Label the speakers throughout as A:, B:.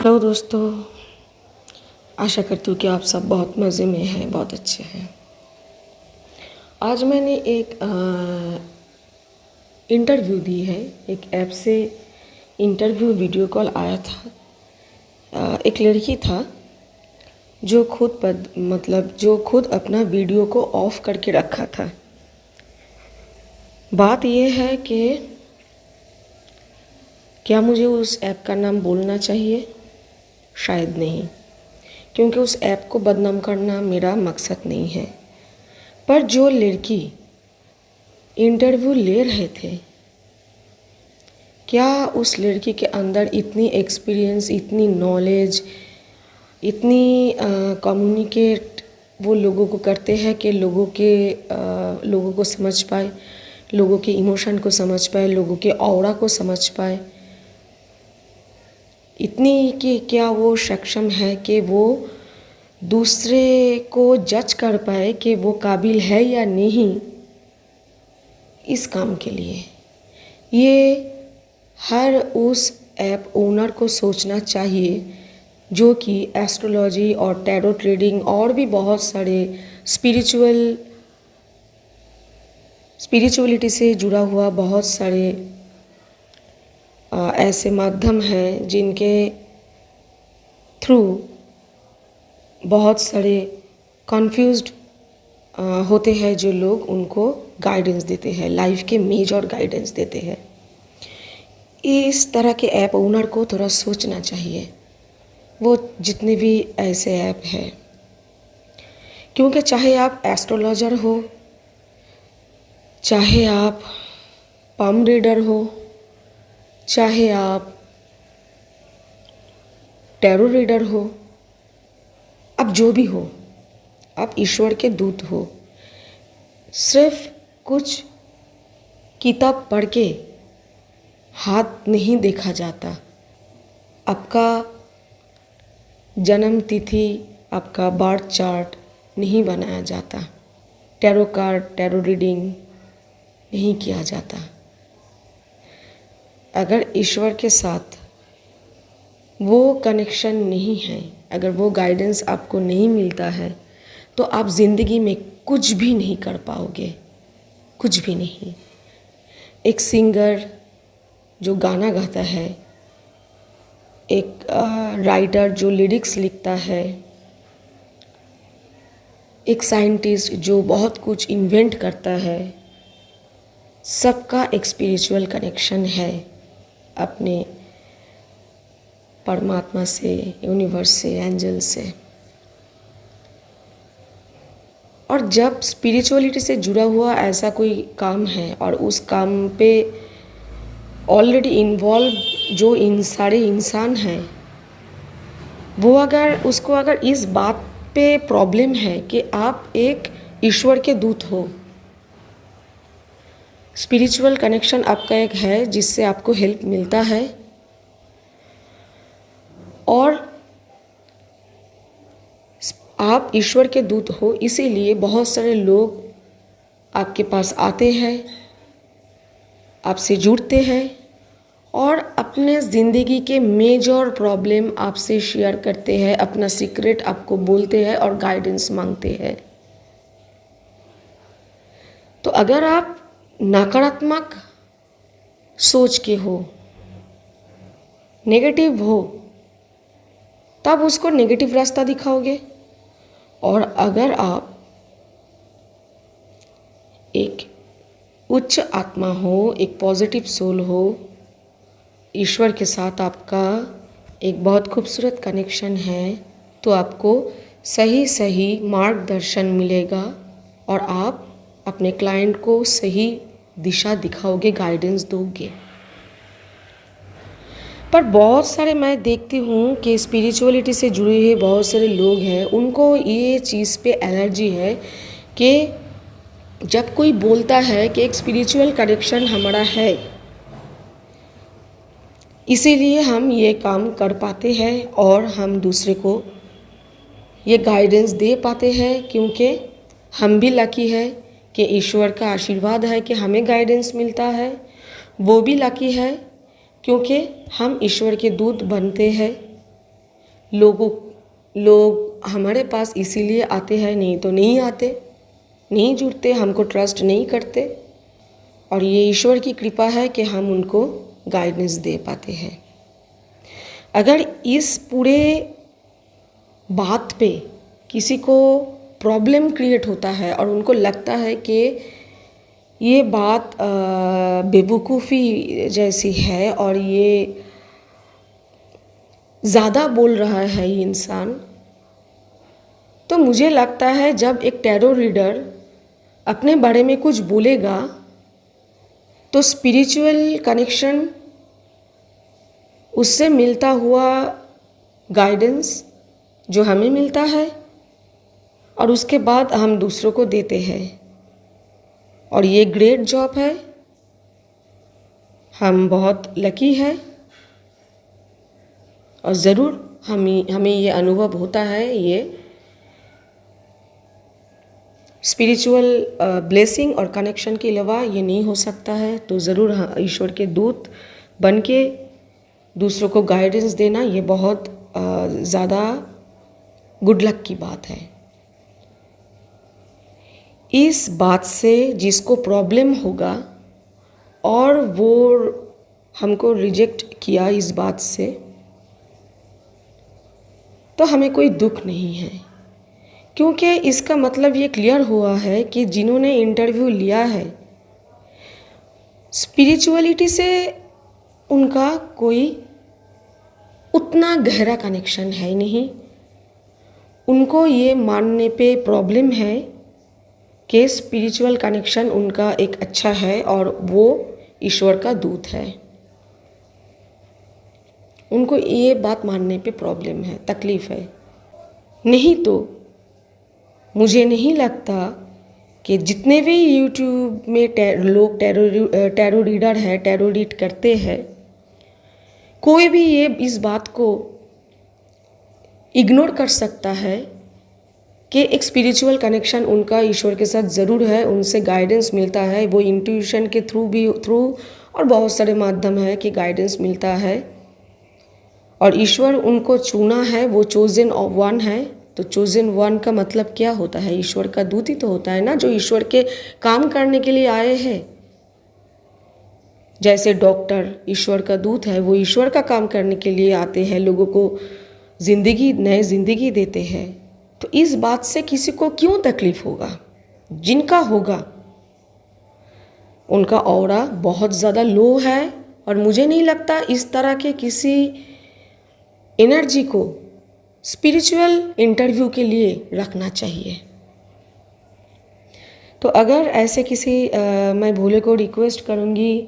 A: Hello दोस्तों, आशा करती हूँ कि आप सब बहुत मज़े में हैं, बहुत अच्छे हैं। आज मैंने एक इंटरव्यू दी है। एक ऐप से इंटरव्यू वीडियो कॉल आया था। एक लड़की था जो खुद अपना वीडियो को ऑफ करके रखा था। बात यह है कि क्या मुझे उस ऐप का नाम बोलना चाहिए? शायद नहीं, क्योंकि उस ऐप को बदनाम करना मेरा मकसद नहीं है। पर जो लड़की इंटरव्यू ले रहे थे, क्या उस लड़की के अंदर इतनी एक्सपीरियंस, इतनी नॉलेज, इतनी कम्युनिकेट वो लोगों को करते हैं कि लोगों को समझ पाए, लोगों के इमोशन को समझ पाए, लोगों के ऑरा को समझ पाए। इतनी कि क्या वो सक्षम है कि वो दूसरे को जज कर पाए कि वो काबिल है या नहीं इस काम के लिए। ये हर उस ऐप ओनर को सोचना चाहिए जो कि एस्ट्रोलॉजी और टैरो ट्रेडिंग और भी बहुत सारे स्पिरिचुअलिटी से जुड़ा हुआ बहुत सारे ऐसे माध्यम हैं जिनके थ्रू बहुत सारे कन्फ्यूज्ड होते हैं जो लोग उनको गाइडेंस देते हैं, लाइफ के मेजर गाइडेंस देते हैं। इस तरह के ऐप ओनर को थोड़ा सोचना चाहिए, वो जितने भी ऐसे ऐप हैं, क्योंकि चाहे आप एस्ट्रोलॉजर हो, चाहे आप पाम रीडर हो, चाहे आप टैरो रीडर हो, अब जो भी हो, आप ईश्वर के दूत हो। सिर्फ कुछ किताब पढ़ के हाथ नहीं देखा जाता। आपका जन्म तिथि, आपका बर्थ चार्ट नहीं बनाया जाता। टैरो कार्ड, टैरो रीडिंग नहीं किया जाता। अगर ईश्वर के साथ वो कनेक्शन नहीं है, अगर वो गाइडेंस आपको नहीं मिलता है, तो आप ज़िंदगी में कुछ भी नहीं कर पाओगे, कुछ भी नहीं। एक सिंगर जो गाना गाता है, एक राइटर जो लिरिक्स लिखता है, एक साइंटिस्ट जो बहुत कुछ इन्वेंट करता है, सबका एक स्पिरिचुअल कनेक्शन है अपने परमात्मा से, यूनिवर्स से, एंजल से। और जब स्पिरिचुअलिटी से जुड़ा हुआ ऐसा कोई काम है और उस काम पे ऑलरेडी इन्वॉल्व जो सारे इंसान हैं, वो अगर इस बात पे प्रॉब्लम है कि आप एक ईश्वर के दूत हो, स्पिरिचुअल कनेक्शन आपका एक है जिससे आपको हेल्प मिलता है, और आप ईश्वर के दूत हो, इसीलिए बहुत सारे लोग आपके पास आते हैं, आपसे जुड़ते हैं और अपने ज़िंदगी के मेजर प्रॉब्लम आपसे शेयर करते हैं, अपना सीक्रेट आपको बोलते हैं और गाइडेंस मांगते हैं। तो अगर आप नकारात्मक सोच के हो, नेगेटिव हो, तब उसको नेगेटिव रास्ता दिखाओगे। और अगर आप एक उच्च आत्मा हो, एक पॉजिटिव सोल हो, ईश्वर के साथ आपका एक बहुत खूबसूरत कनेक्शन है, तो आपको सही सही मार्गदर्शन मिलेगा और आप अपने क्लाइंट को सही दिशा दिखाओगे, गाइडेंस दोगे। पर बहुत सारे मैं देखती हूँ कि स्पिरिचुअलिटी से जुड़े हुए बहुत सारे लोग हैं, उनको ये चीज़ पे एलर्जी है कि जब कोई बोलता है कि एक स्पिरिचुअल कनेक्शन हमारा है, इसीलिए हम ये काम कर पाते हैं और हम दूसरे को ये गाइडेंस दे पाते हैं, क्योंकि हम भी लकी है कि ईश्वर का आशीर्वाद है कि हमें गाइडेंस मिलता है। वो भी लकी है क्योंकि हम ईश्वर के दूत बनते हैं लोग हमारे पास इसीलिए आते हैं, नहीं तो नहीं आते, नहीं जुड़ते, हमको ट्रस्ट नहीं करते। और ये ईश्वर की कृपा है कि हम उनको गाइडेंस दे पाते हैं। अगर इस पूरे बात पे किसी को प्रॉब्लम क्रिएट होता है और उनको लगता है कि ये बात बेवकूफ़ी जैसी है और ये ज़्यादा बोल रहा है ये इंसान, तो मुझे लगता है जब एक टैरो रीडर अपने बारे में कुछ बोलेगा तो स्पिरिचुअल कनेक्शन, उससे मिलता हुआ गाइडेंस जो हमें मिलता है और उसके बाद हम दूसरों को देते हैं, और ये ग्रेट जॉब है। हम बहुत लकी है और ज़रूर हमें ये अनुभव होता है, ये स्पिरिचुअल ब्लेसिंग और कनेक्शन के अलावा ये नहीं हो सकता है। तो ज़रूर ईश्वर के दूत बन के दूसरों को गाइडेंस देना ये बहुत ज़्यादा गुड लक की बात है। इस बात से जिसको प्रॉब्लम होगा और वो हमको रिजेक्ट किया इस बात से, तो हमें कोई दुख नहीं है, क्योंकि इसका मतलब ये क्लियर हुआ है कि जिन्होंने इंटरव्यू लिया है स्पिरिचुअलिटी से उनका कोई उतना गहरा कनेक्शन है नहीं। उनको ये मानने पे प्रॉब्लम है कि स्पिरिचुअल कनेक्शन उनका एक अच्छा है और वो ईश्वर का दूत है। उनको ये बात मानने पे प्रॉब्लम है, तकलीफ़ है। नहीं तो मुझे नहीं लगता कि जितने भी यूट्यूब में लोग टैरो रीडर है, टैरो रीड करते हैं, कोई भी ये इस बात को इग्नोर कर सकता है कि एक स्पिरिचुअल कनेक्शन उनका ईश्वर के साथ ज़रूर है, उनसे गाइडेंस मिलता है। वो इंट्यूशन के थ्रू और बहुत सारे माध्यम है कि गाइडेंस मिलता है, और ईश्वर उनको चुना है, वो चोजन वन है। तो चोजन वन का मतलब क्या होता है? ईश्वर का दूत ही तो होता है ना, जो ईश्वर के काम करने के लिए आए हैं। जैसे डॉक्टर ईश्वर का दूत है, वो ईश्वर का काम करने के लिए आते हैं, लोगों को नए ज़िंदगी देते हैं। तो इस बात से किसी को क्यों तकलीफ होगा? जिनका होगा उनका ऑरा बहुत ज़्यादा लो है, और मुझे नहीं लगता इस तरह के किसी एनर्जी को स्पिरिचुअल इंटरव्यू के लिए रखना चाहिए। तो अगर ऐसे किसी मैं भोले को रिक्वेस्ट करूँगी,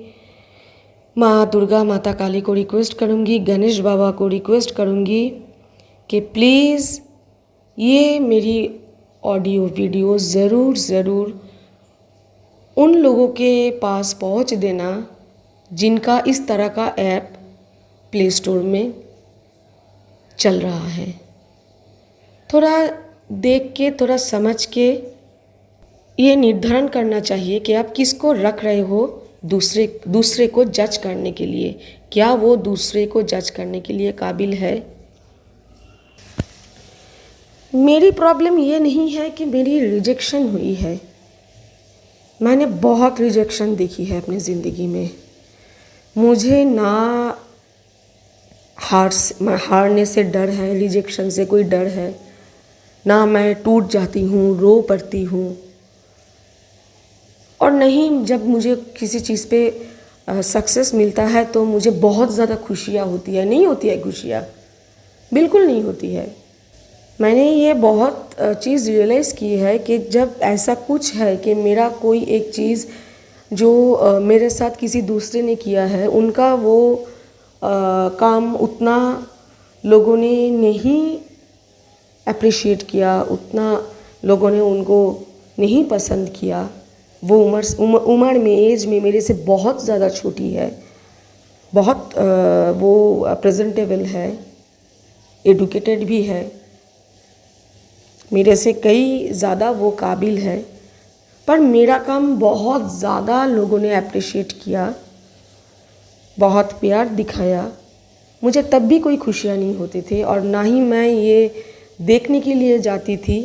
A: माँ दुर्गा माता काली को रिक्वेस्ट करूँगी, गणेश बाबा को रिक्वेस्ट करूँगी कि प्लीज़ ये मेरी ऑडियो वीडियो ज़रूर उन लोगों के पास पहुँच देना जिनका इस तरह का ऐप प्ले स्टोर में चल रहा है। थोड़ा देख के, थोड़ा समझ के ये निर्धारण करना चाहिए कि आप किसको रख रहे हो दूसरे को जज करने के लिए। क्या वो दूसरे को जज करने के लिए काबिल है? मेरी प्रॉब्लम ये नहीं है कि मेरी रिजेक्शन हुई है। मैंने बहुत रिजेक्शन देखी है अपनी ज़िंदगी में। मुझे ना हारने से डर है, रिजेक्शन से कोई डर है ना, मैं टूट जाती हूँ, रो पड़ती हूँ, और नहीं जब मुझे किसी चीज़ पे सक्सेस मिलता है तो मुझे बहुत ज़्यादा खुशियाँ होती है। नहीं होती है खुशियाँ, बिल्कुल नहीं होती है। मैंने ये बहुत चीज़ रियलाइज़ की है कि जब ऐसा कुछ है कि मेरा कोई एक चीज़ जो मेरे साथ किसी दूसरे ने किया है, उनका वो काम उतना लोगों ने नहीं अप्रिशिएट किया, उतना लोगों ने उनको नहीं पसंद किया। वो उम्र में, एज में मेरे से बहुत ज़्यादा छोटी है, बहुत वो प्रेजेंटेबल है, एडुकेटेड भी है, मेरे से कई ज़्यादा वो काबिल है, पर मेरा काम बहुत ज़्यादा लोगों ने अप्रिशिएट किया, बहुत प्यार दिखाया, मुझे तब भी कोई खुशियाँ नहीं होती थी, और ना ही मैं ये देखने के लिए जाती थी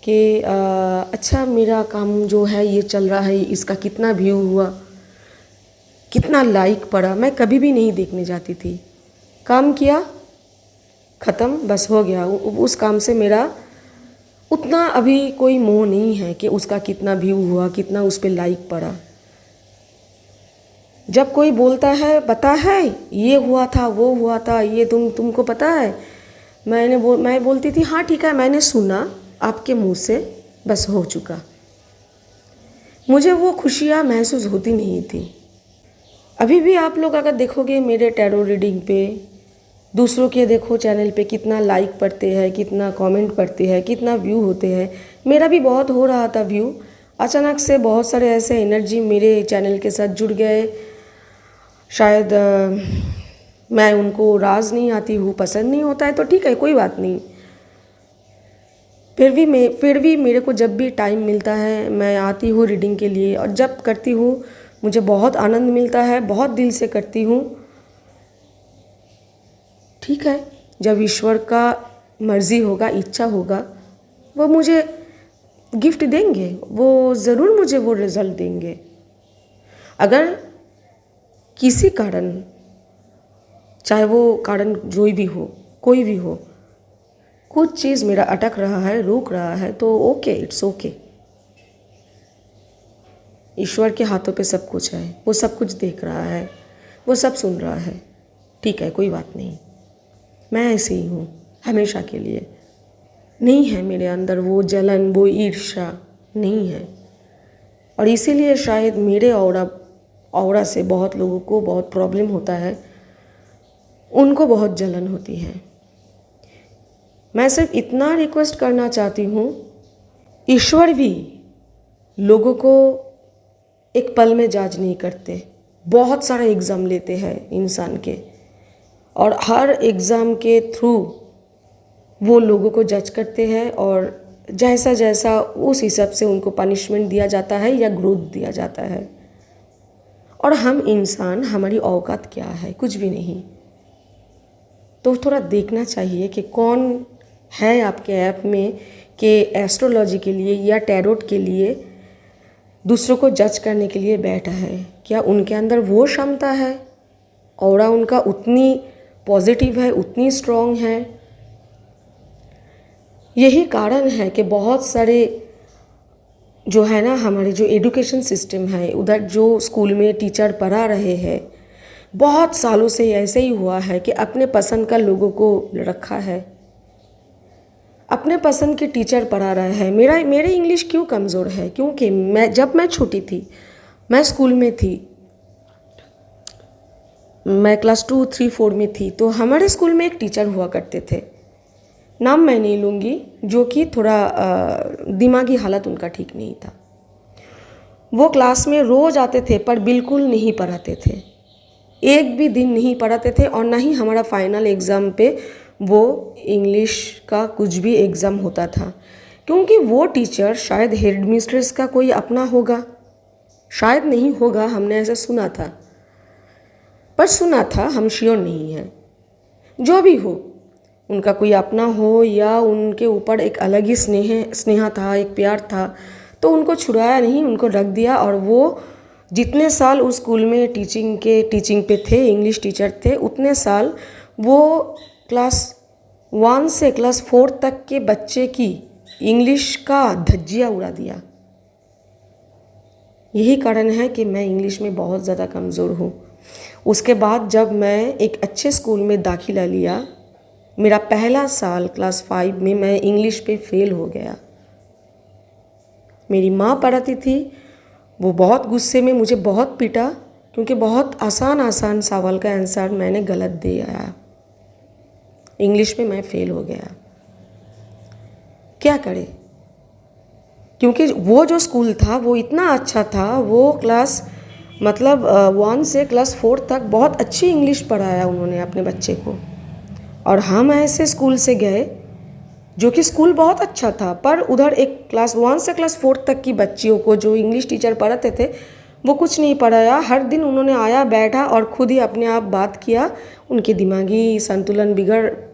A: कि अच्छा मेरा काम जो है ये चल रहा है, इसका कितना व्यू हुआ, कितना लाइक पड़ा। मैं कभी भी नहीं देखने जाती थी। काम किया, ख़त्म, बस हो गया। उस काम से मेरा उतना अभी कोई मोह नहीं है कि उसका कितना व्यू हुआ, कितना उस पर लाइक पड़ा। जब कोई बोलता है पता है ये हुआ था, वो हुआ था, ये तुमको पता है, मैं बोलती थी हाँ ठीक है, मैंने सुना आपके मुंह से, बस हो चुका। मुझे वो खुशियाँ महसूस होती नहीं थी। अभी भी आप लोग अगर देखोगे मेरे टैरो रीडिंग पे, दूसरों के देखो चैनल पे कितना लाइक पड़ते हैं, कितना कमेंट पड़ते हैं, कितना व्यू होते हैं। मेरा भी बहुत हो रहा था व्यू। अचानक से बहुत सारे ऐसे एनर्जी मेरे चैनल के साथ जुड़ गए। शायद मैं उनको राज नहीं आती हूँ, पसंद नहीं होता है तो ठीक है, कोई बात नहीं। फिर भी मेरे को जब भी टाइम मिलता है मैं आती हूँ रीडिंग के लिए, और जब करती हूँ मुझे बहुत आनंद मिलता है, बहुत दिल से करती हूँ। ठीक है, जब ईश्वर का मर्ज़ी होगा, इच्छा होगा, वो मुझे गिफ्ट देंगे, वो ज़रूर मुझे वो रिज़ल्ट देंगे। अगर किसी कारण, चाहे वो कारण जो भी हो, कोई भी हो, कुछ चीज़ मेरा अटक रहा है, रोक रहा है, तो ओके, इट्स ओके। ईश्वर के हाथों पे सब कुछ है, वो सब कुछ देख रहा है, वो सब सुन रहा है। ठीक है, कोई बात नहीं। मैं ऐसे ही हूँ हमेशा के लिए। नहीं है मेरे अंदर वो जलन, वो ईर्ष्या नहीं है। और इसीलिए शायद मेरे औरा से बहुत लोगों को बहुत प्रॉब्लम होता है, उनको बहुत जलन होती है। मैं सिर्फ इतना रिक्वेस्ट करना चाहती हूँ, ईश्वर भी लोगों को एक पल में जज नहीं करते। बहुत सारे एग्ज़ाम लेते हैं इंसान के, और हर एग्ज़ाम के थ्रू वो लोगों को जज करते हैं, और जैसा जैसा उस हिसाब से उनको पनिशमेंट दिया जाता है या ग्रोथ दिया जाता है। और हम इंसान, हमारी औकात क्या है? कुछ भी नहीं। तो थोड़ा देखना चाहिए कि कौन है आपके ऐप में कि एस्ट्रोलॉजी के लिए या टैरोट के लिए दूसरों को जज करने के लिए बैठा है। क्या उनके अंदर वो क्षमता है? ऑरा उनका उतनी पॉजिटिव है, उतनी स्ट्रॉन्ग है? यही कारण है कि बहुत सारे जो है ना, हमारे जो एजुकेशन सिस्टम है, उधर जो स्कूल में टीचर पढ़ा रहे हैं, बहुत सालों से ऐसे ही हुआ है कि अपने पसंद का लोगों को रखा है, अपने पसंद के टीचर पढ़ा रहा है। मेरे इंग्लिश क्यों कमज़ोर है? क्योंकि जब मैं छोटी थी, मैं स्कूल में थी, मैं क्लास 2, 3, 4 में थी, तो हमारे स्कूल में एक टीचर हुआ करते थे, नाम मैं नहीं लूँगी, जो कि थोड़ा दिमागी हालत उनका ठीक नहीं था। वो क्लास में रोज़ आते थे पर बिल्कुल नहीं पढ़ाते थे, एक भी दिन नहीं पढ़ाते थे, और ना ही हमारा फाइनल एग्ज़ाम पे वो इंग्लिश का कुछ भी एग्ज़ाम होता था। क्योंकि वो टीचर शायद हेड मिस्ट्रेस का कोई अपना होगा, शायद नहीं होगा, हमने ऐसा सुना था, पर सुना था, हम श्योर नहीं हैं। जो भी हो, उनका कोई अपना हो या उनके ऊपर एक अलग ही स्नेह था, एक प्यार था, तो उनको छुड़ाया नहीं, उनको रख दिया। और वो जितने साल उस स्कूल में टीचिंग पे थे, इंग्लिश टीचर थे, उतने साल वो क्लास 1 से क्लास 4 तक के बच्चे की इंग्लिश का धज्जियाँ उड़ा दिया। यही कारण है कि मैं इंग्लिश में बहुत ज़्यादा कमज़ोर हूँ। उसके बाद जब मैं एक अच्छे स्कूल में दाखिला लिया, मेरा पहला साल क्लास 5 में मैं इंग्लिश पे फेल हो गया। मेरी माँ पढ़ाती थी, वो बहुत गुस्से में मुझे बहुत पीटा, क्योंकि बहुत आसान सवाल का आंसर मैंने गलत दे आया। इंग्लिश में मैं फेल हो गया। क्या करे? क्योंकि वो जो स्कूल था वो इतना अच्छा था, वो क्लास 1 से क्लास 4 तक बहुत अच्छी इंग्लिश पढ़ाया उन्होंने अपने बच्चे को। और हम ऐसे स्कूल से गए जो कि स्कूल बहुत अच्छा था, पर उधर एक क्लास 1 से क्लास 4 तक की बच्चियों को जो इंग्लिश टीचर पढ़ाते थे, वो कुछ नहीं पढ़ाया, हर दिन उन्होंने आया बैठा और खुद ही अपने आप बात किया। उनके दिमागी संतुलन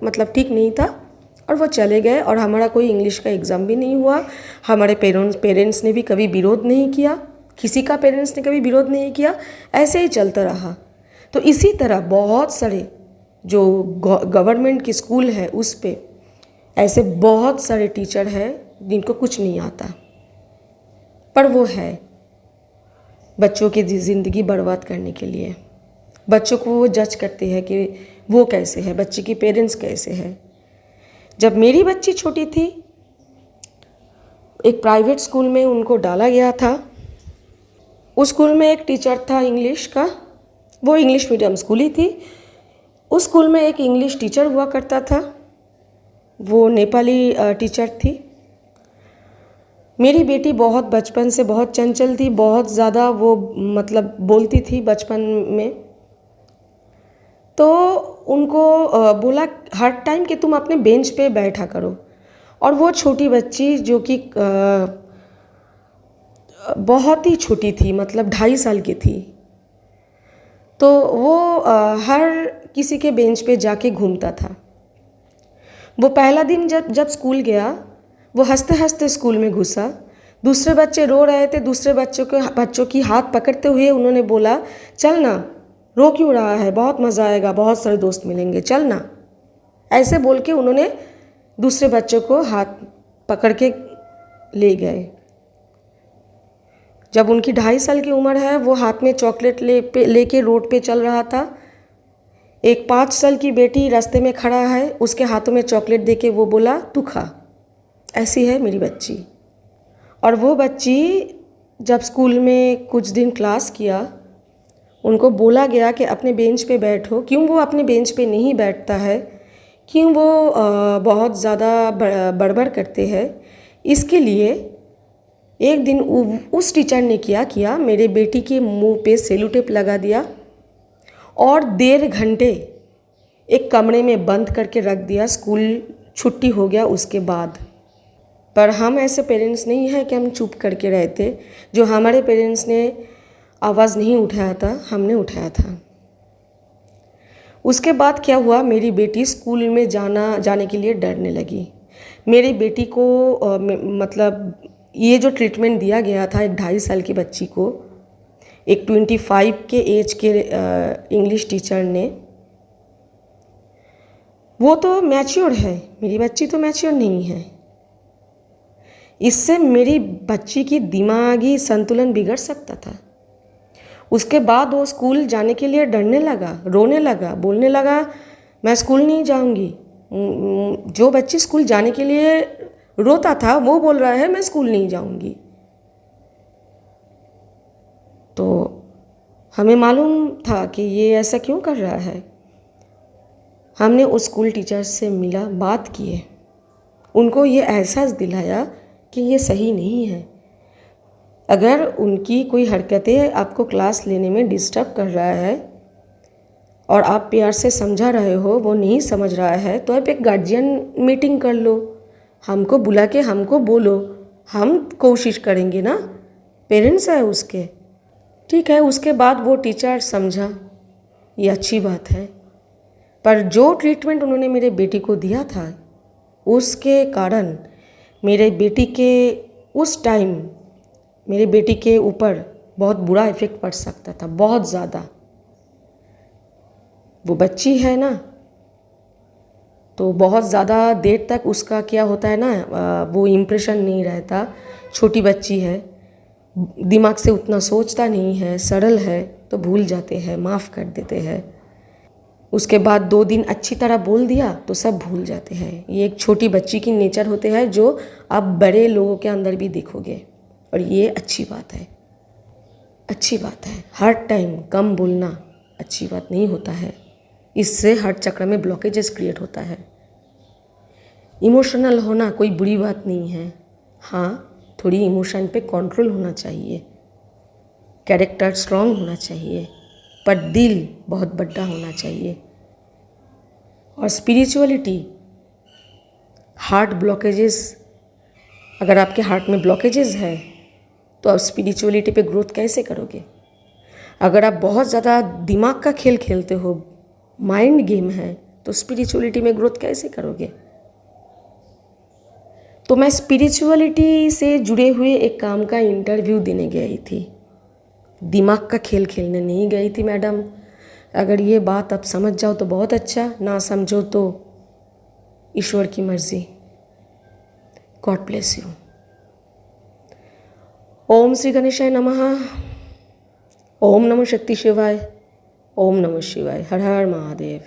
A: मतलब ठीक नहीं था और वो चले गए। और हमारा कोई इंग्लिश का एग्ज़ाम भी नहीं हुआ। हमारे पेरेंट्स ने भी कभी विरोध नहीं किया, किसी का पेरेंट्स ने कभी विरोध नहीं किया, ऐसे ही चलता रहा। तो इसी तरह बहुत सारे जो गवर्नमेंट की स्कूल है उस पे ऐसे बहुत सारे टीचर हैं जिनको कुछ नहीं आता, पर वो है बच्चों की ज़िंदगी बर्बाद करने के लिए। बच्चों को वो जज करते हैं कि वो कैसे है, बच्चे की पेरेंट्स कैसे है। जब मेरी बच्ची छोटी थी, एक प्राइवेट स्कूल में उनको डाला गया था। उस स्कूल में एक टीचर था इंग्लिश का, वो इंग्लिश मीडियम स्कूल ही थी। उस स्कूल में एक इंग्लिश टीचर हुआ करता था, वो नेपाली टीचर थी। मेरी बेटी बहुत बचपन से बहुत चंचल थी, बहुत ज़्यादा वो मतलब बोलती थी बचपन में। तो उनको बोला हर टाइम कि तुम अपने बेंच पे बैठा करो। और वो छोटी बच्ची जो कि बहुत ही छोटी थी, मतलब 2.5 साल की थी, तो वो हर किसी के बेंच पे जाके घूमता था। वो पहला दिन जब स्कूल गया, वो हंसते हंसते स्कूल में घुसा। दूसरे बच्चे रो रहे थे, दूसरे बच्चों की हाथ पकड़ते हुए उन्होंने बोला, चल ना, रो क्यों रहा है, बहुत मज़ा आएगा, बहुत सारे दोस्त मिलेंगे, चल ना। ऐसे बोल के उन्होंने दूसरे बच्चों को हाथ पकड़ के ले गए। जब उनकी 2.5 साल की उम्र है, वो हाथ में चॉकलेट लेके रोड पे चल रहा था। एक 5 साल की बेटी रास्ते में खड़ा है, उसके हाथों में चॉकलेट देके वो बोला, तू खा। ऐसी है मेरी बच्ची। और वो बच्ची जब स्कूल में कुछ दिन क्लास किया, उनको बोला गया कि अपने बेंच पे बैठो। क्यों वो अपने बेंच पे नहीं बैठता है, क्यों वो बहुत ज़्यादा बड़बड़ करते हैं, इसके लिए एक दिन उस टीचर ने क्या किया, मेरे बेटी के मुंह पे सेलो टेप लगा दिया और 1.5 घंटे एक कमरे में बंद करके रख दिया। स्कूल छुट्टी हो गया उसके बाद। पर हम ऐसे पेरेंट्स नहीं हैं कि हम चुप करके रहते। जो हमारे पेरेंट्स ने आवाज़ नहीं उठाया था, हमने उठाया था। उसके बाद क्या हुआ, मेरी बेटी स्कूल में जाने के लिए डरने लगी। मेरी बेटी को मतलब ये जो ट्रीटमेंट दिया गया था एक 2.5 साल की बच्ची को, एक 25 के एज के इंग्लिश टीचर ने, वो तो मैच्योर है, मेरी बच्ची तो मैच्योर नहीं है। इससे मेरी बच्ची की दिमागी संतुलन बिगड़ सकता था। उसके बाद वो स्कूल जाने के लिए डरने लगा, रोने लगा, बोलने लगा मैं स्कूल नहीं जाऊंगी। जो बच्ची स्कूल जाने के लिए रोता था वो बोल रहा है मैं स्कूल नहीं जाऊंगी। तो हमें मालूम था कि ये ऐसा क्यों कर रहा है। हमने उस स्कूल टीचर से मिला, बात किए, उनको ये एहसास दिलाया कि ये सही नहीं है। अगर उनकी कोई हरकतें आपको क्लास लेने में डिस्टर्ब कर रहा है और आप प्यार से समझा रहे हो, वो नहीं समझ रहा है, तो आप एक गार्जियन मीटिंग कर लो, हमको बुला के हमको बोलो, हम कोशिश करेंगे ना, पेरेंट्स है उसके। ठीक है, उसके बाद वो टीचर समझा, ये अच्छी बात है। पर जो ट्रीटमेंट उन्होंने मेरे बेटी को दिया था, उसके कारण मेरे बेटी के उस टाइम मेरे बेटी के ऊपर बहुत बुरा इफ़ेक्ट पड़ सकता था, बहुत ज़्यादा। वो बच्ची है ना, तो बहुत ज़्यादा देर तक उसका क्या होता है ना, वो इम्प्रेशन नहीं रहता। छोटी बच्ची है, दिमाग से उतना सोचता नहीं है, सरल है, तो भूल जाते हैं, माफ़ कर देते हैं। उसके बाद 2 दिन अच्छी तरह बोल दिया तो सब भूल जाते हैं। ये एक छोटी बच्ची की नेचर होते हैं जो आप बड़े लोगों के अंदर भी देखोगे, और ये अच्छी बात है, अच्छी बात है। हर टाइम कम बोलना अच्छी बात नहीं होता है, इससे हर चक्र में ब्लॉकेजेस क्रिएट होता है। इमोशनल होना कोई बुरी बात नहीं है, हाँ थोड़ी इमोशन पे कंट्रोल होना चाहिए, कैरेक्टर स्ट्रांग होना चाहिए, पर दिल बहुत बड़ा होना चाहिए। और स्पिरिचुअलिटी, हार्ट ब्लॉकेजेस, अगर आपके हार्ट में ब्लॉकेजेस है तो आप स्पिरिचुअलिटी पे ग्रोथ कैसे करोगे। अगर आप बहुत ज़्यादा दिमाग का खेल खेलते हो, माइंड गेम है, तो स्पिरिचुअलिटी में ग्रोथ कैसे करोगे? तो मैं स्पिरिचुअलिटी से जुड़े हुए एक काम का इंटरव्यू देने गई थी, दिमाग का खेल खेलने नहीं गई थी मैडम। अगर ये बात आप समझ जाओ तो बहुत अच्छा, ना समझो तो ईश्वर की मर्जी। God bless you. Om Shri गणेशाय नमः। ओम नमो शक्ति शिवाय। ओम नमः शिवाय। हर हर महादेव।